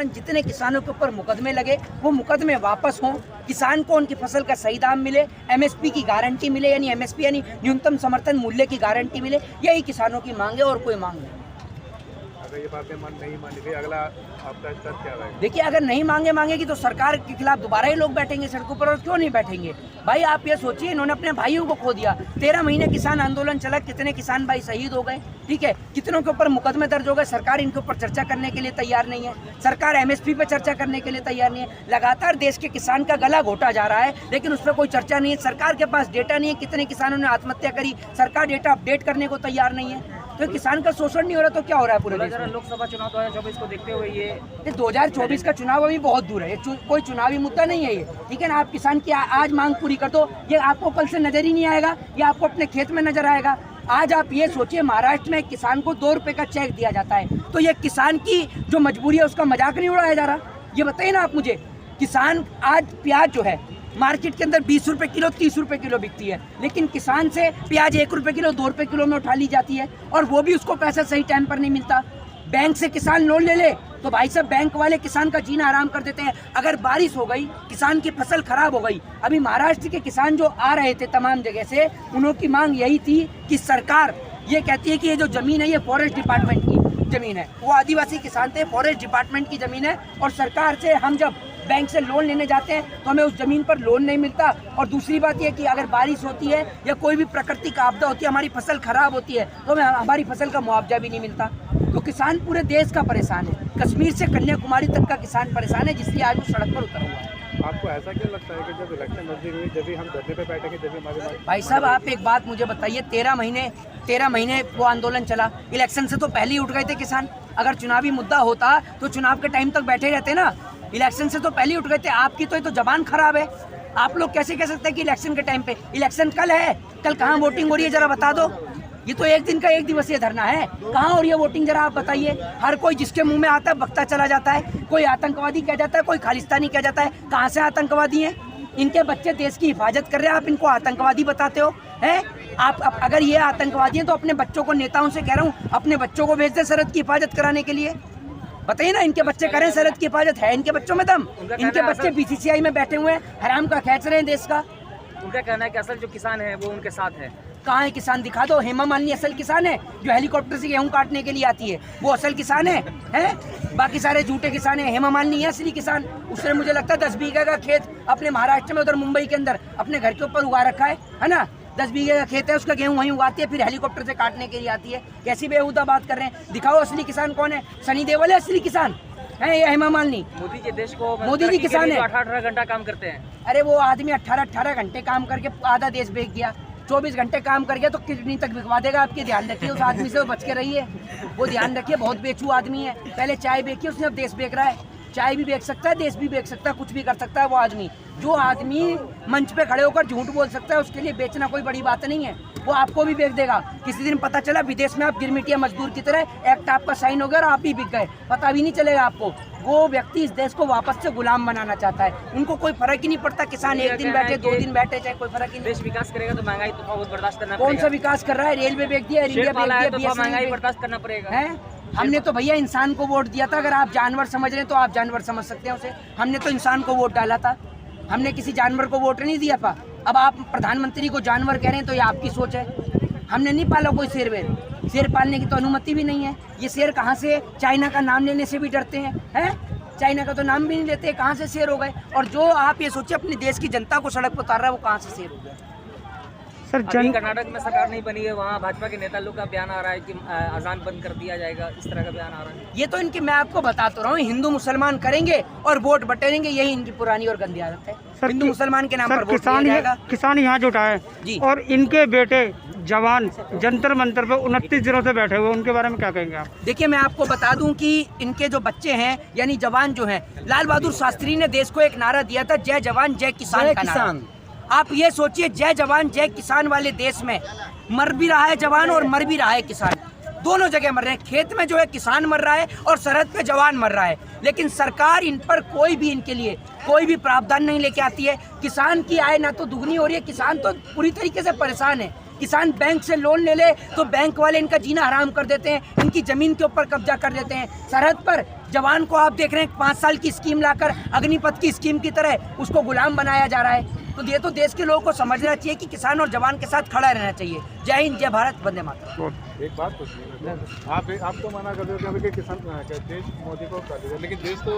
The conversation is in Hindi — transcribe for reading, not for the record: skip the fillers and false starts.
कारण जितने किसानों के ऊपर मुकदमे लगे वो मुकदमे वापस हों, किसान को उनकी फसल का सही दाम मिले, एमएसपी की गारंटी मिले, यानी एमएसपी यानी न्यूनतम समर्थन मूल्य की गारंटी मिले। यही किसानों की मांग है और कोई मांग नहीं। अगर ये बातें नहीं मानी गई, अगला आपका स्टेप क्या रहेगा? देखिए, अगर नहीं मांगेगी तो सरकार के खिलाफ दोबारा ही लोग बैठेंगे सड़कों पर। और क्यों नहीं बैठेंगे भाई? आप ये सोचिए, इन्होंने अपने भाइयों को खो दिया। 13 महीने किसान आंदोलन चला, कितने किसान भाई शहीद हो गए, ठीक है, कितनों के ऊपर मुकदमे दर्ज हो गए। सरकार इनके ऊपर चर्चा करने के लिए तैयार नहीं है, सरकार एमएसपी पे चर्चा करने के लिए तैयार नहीं है। लगातार देश के किसान का गला घोटा जा रहा है, लेकिन उस पर कोई चर्चा नहीं है। सरकार के पास डेटा नहीं है कितने किसानों ने आत्महत्या करी, सरकार डेटा अपडेट करने को तैयार नहीं है। तो किसान का शोषण नहीं हो रहा तो क्या हो रहा है पूरे देश में? लोकसभा चुनाव 2024 को देखते हुए ये 2024 का चुनाव अभी बहुत दूर है, ये कोई चुनावी मुद्दा नहीं है ये, ठीक है ना। आप किसान की आज मांग पूरी कर दो, ये आपको कल से नजर ही नहीं आएगा, ये आपको अपने खेत में नजर आएगा। आज आप ये सोचिए, महाराष्ट्र में किसान को 2 रुपए का चेक दिया जाता है, तो ये किसान की जो मजबूरी है उसका मजाक नहीं उड़ाया जा रहा? ये बताइए ना आप मुझे। किसान आज प्याज जो है मार्केट के अंदर 20 रुपए किलो 30 रुपए किलो बिकती है, लेकिन किसान से प्याज 1 रुपए किलो 2 रुपए किलो में उठा ली जाती है, और वो भी उसको पैसा सही टाइम पर नहीं मिलता। बैंक से किसान लोन ले तो भाई साहब बैंक वाले किसान का जीना आराम कर देते हैं। अगर बारिश हो गई, किसान की फसल खराब हो गई, अभी महाराष्ट्र के किसान जो आ रहे थे तमाम जगह से, उनकी मांग यही थी कि सरकार ये कहती है कि ये जो जमीन है ये फॉरेस्ट डिपार्टमेंट की जमीन है, वो आदिवासी किसान थे, फॉरेस्ट डिपार्टमेंट की जमीन है, और सरकार से हम जब बैंक से लोन लेने जाते हैं तो हमें उस जमीन पर लोन नहीं मिलता। और दूसरी बात यह कि अगर बारिश होती है या कोई भी प्राकृतिक आपदा होती है, हमारी फसल खराब होती है, तो हमें हमारी फसल का मुआवजा भी नहीं मिलता। तो किसान पूरे देश का परेशान है, कश्मीर से कन्याकुमारी तक का किसान परेशान है, जिसलिए आज वो सड़क पर उतर हुआ है। आपको ऐसा क्यों लगता है कि जब इलेक्शन नजदीक हुई, जब भी हम धरने पे बैठेंगे, जब भी हमारे भाई साहब आप एक बात मुझे बताइए, 13 महीने वो आंदोलन चला, इलेक्शन से तो पहले ही उठ गए थे किसान। अगर चुनावी मुद्दा होता तो चुनाव के टाइम तक बैठे रहते ना, इलेक्शन से तो पहले ही उठ गए थे। आपकी तो ये तो जबान खराब है, आप लोग कैसे कह सकते हैं कि इलेक्शन के टाइम पे? इलेक्शन कल है, कल कहाँ वोटिंग हो रही है जरा बता दो। ये तो एक दिन का 1 दिवसीय धरना है, कहाँ हो रही है वोटिंग जरा आप बताइए। हर कोई जिसके मुंह में आता है बकता चला जाता है, कोई आतंकवादी कह जाता है, कोई खालिस्तानी कह जाता है। कहाँ से आतंकवादी हैं? इनके बच्चे देश की हिफाजत कर रहे हैं, आप इनको आतंकवादी बताते हो हैं? आप अगर ये आतंकवादी हैं तो अपने बच्चों को, नेताओं से कह रहा हूँ, अपने बच्चों को भेज दे सरहद की हिफाजत कराने के लिए। बताइए ना, इनके बच्चे करें सरहद की हिफाजत? है इनके बच्चों में दम? इनके बच्चे बीसीसीआई में बैठे हुए हैं, हराम का खींच रहे हैं देश का। उनका कहना है कि असल जो किसान है वो उनके साथ है। कहाँ है किसान? दिखा दो। हेमा मालिनी असल किसान है जो हेलीकॉप्टर से गेहूं काटने के लिए आती है, वो असल किसान है? बाकी सारे झूठे किसान हैं, हेमा मालिनी है असली किसान। उसने मुझे लगता है 10 बीघे का खेत अपने महाराष्ट्र में, उधर मुंबई के अंदर अपने घर के ऊपर उगा रखा है ना। 10 बीघे का खेत है, उसका गेहूं वहीं उगाती है, फिर हेलीकॉप्टर से काटने के लिए आती है। कैसी बेहुदा बात कर रहे हैं? दिखाओ असली किसान कौन है। सनी देओल है असली किसान है या हेमा मालिनी? मोदी जी देश को, मोदी जी किसान है, 18 घंटा काम करते हैं। अरे वो आदमी 18 घंटे काम करके आधा देश बेच दिया। 24 घंटे काम कर गया तो किडनी तक बिकवा देगा आपके। ध्यान रखिए उस आदमी से, बच के रहिए, वो ध्यान रखिए, बहुत बेचू आदमी है। पहले चाय बेची, उसने अब देश बेच रहा है। चाय भी बेच सकता है, देश भी बेच सकता है, कुछ भी कर सकता है वो आदमी। जो आदमी मंच पे खड़े होकर झूठ बोल सकता है, उसके लिए बेचना कोई बड़ी बात नहीं है। वो आपको भी बेच देगा। किसी दिन पता चला विदेश में आप गिरमिटिया मजदूर की तरह एक्ट आपका साइन हो गया और आप ही बिक गए, पता भी नहीं चलेगा आपको। वो व्यक्ति इस देश को वापस से गुलाम बनाना चाहता है, उनको कोई फर्क ही नहीं पड़ता। किसान 1 दिन बैठे 2 दिन बैठे, चाहे कोई फर्क ही नहीं। देश विकास करेगा तो महंगाई तो बहुत बर्दाश्त करना कौन सा विकास कर रहा है? रेलवे बेच दिया, इंडिया बेच दिया, महंगाई बर्दाश्त करना पड़ेगा है। हमने तो भैया इंसान को वोट दिया था। अगर आप जानवर समझ रहे हैं तो आप जानवर समझ सकते हैं उसे। हमने तो इंसान को वोट डाला था, हमने किसी जानवर को वोट नहीं दिया था। अब आप प्रधानमंत्री को जानवर कह रहे हैं तो ये आपकी सोच है। हमने नहीं पाला कोई शेर वेर, शेर पालने की तो अनुमति भी नहीं है। ये शेर कहाँ से? चाइना का नाम लेने से भी डरते हैं? चाइना का तो नाम भी नहीं लेते, कहाँ से शेर हो गए? और जो आप ये सोचिए अपने देश की जनता को सड़क पर उतार रहा है, वो कहाँ से शेर हो गया? सर कर्नाटक में सरकार नहीं बनी है, वहाँ भाजपा के नेता लोग का बयान आ रहा है कि अजान बंद कर दिया जाएगा, इस तरह का बयान आ रहा है। ये तो इनकी, मैं आपको बताता रहा हूँ, हिंदू मुसलमान करेंगे और वोट बटेरेंगे, यही इनकी पुरानी और गंदी आदत है। हिंदू मुसलमान के नाम पर वोट दिया जाएगा। किसान यहाँ जुटा है जी, और इनके बेटे जवान जंतर मंतर पे 29 दिनों से बैठे हुए, उनके बारे में क्या कहेंगे आप? देखिए मैं आपको बता दूं कि इनके जो बच्चे हैं यानी जवान जो हैं, लाल बहादुर शास्त्री ने देश को एक नारा दिया था, जय जवान जय किसान का नारा। आप ये सोचिए, जय जवान जय किसान वाले देश में मर भी रहा है जवान और मर भी रहा है किसान, दोनों जगह मर रहे हैं। खेत में जो है किसान मर रहा है और सरहद पे जवान मर रहा है, लेकिन सरकार इन पर कोई भी, इनके लिए कोई भी प्रावधान नहीं लेके आती है। किसान की आय ना तो दुगनी हो रही है, किसान तो पूरी तरीके से परेशान है। किसान बैंक से लोन ले ले तो बैंक वाले इनका जीना हराम कर देते हैं, इनकी जमीन के ऊपर कब्जा कर देते हैं। सरहद पर जवान को आप देख रहे हैं 5 साल की स्कीम लाकर अग्निपथ की स्कीम की तरह उसको गुलाम बनाया जा रहा है। तो ये तो देश के लोगों को समझना चाहिए कि किसान और जवान के साथ खड़ा रहना चाहिए। जय हिंद, जय भारत, वंदे मातरम। एक बात पूछनी है, आप तो मना कर रहे हो कि किसान देश मोदी को कर दीजिए, लेकिन देश तो